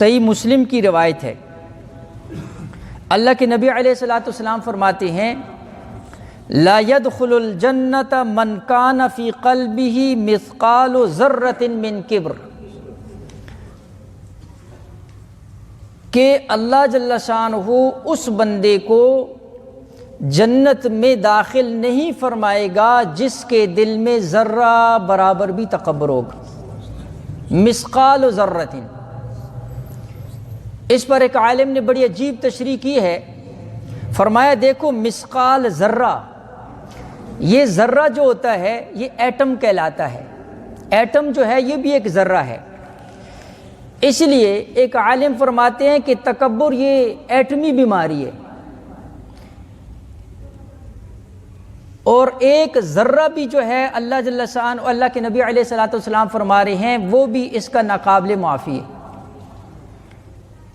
صحیح مسلم کی روایت ہے، اللہ کے نبی علیہ الصلوۃ والسلام فرماتے ہیں لا يدخل الجنت من کان فی قلبہ مثقال ذرۃ من کبر، کہ اللہ جل شانہ اس بندے کو جنت میں داخل نہیں فرمائے گا جس کے دل میں ذرہ برابر بھی تکبر ہوگا۔ مثقال ذرۃ، اس پر ایک عالم نے بڑی عجیب تشریح کی ہے، فرمایا دیکھو مثقال ذرہ، یہ ذرہ جو ہوتا ہے یہ ایٹم کہلاتا ہے، ایٹم جو ہے یہ بھی ایک ذرہ ہے۔ اس لیے ایک عالم فرماتے ہیں کہ تکبر یہ ایٹمی بیماری ہے، اور ایک ذرہ بھی جو ہے اللہ جل شانہ، اللہ کے نبی علیہ الصلوۃ والسلام فرما رہے ہیں وہ بھی اس کا ناقابل معافی ہے۔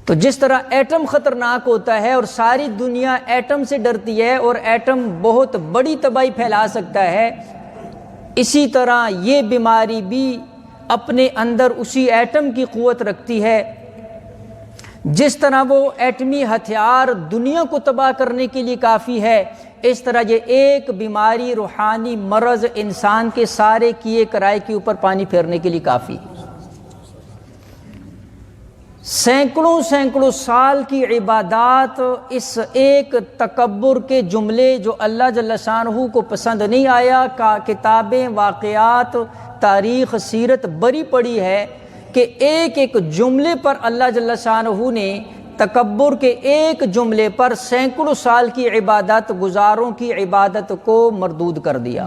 تو جس طرح ایٹم خطرناک ہوتا ہے اور ساری دنیا ایٹم سے ڈرتی ہے اور ایٹم بہت بڑی تباہی پھیلا سکتا ہے، اسی طرح یہ بیماری بھی اپنے اندر اسی ایٹم کی قوت رکھتی ہے۔ جس طرح وہ ایٹمی ہتھیار دنیا کو تباہ کرنے کے لیے کافی ہے، اس طرح یہ ایک بیماری، روحانی مرض انسان کے سارے کیے کرائے کے اوپر پانی پھیرنے کے لیے کافی ہے۔ سینکڑوں سال کی عبادات اس ایک تکبر کے جملے جو اللہ جل شانہ کو پسند نہیں آیا، کتابیں، واقعات، تاریخ، سیرت بری پڑی ہے کہ ایک ایک جملے پر اللہ جل شانہ نے تکبر کے ایک جملے پر سینکڑوں سال کی عبادت گزاروں کی عبادت کو مردود کر دیا۔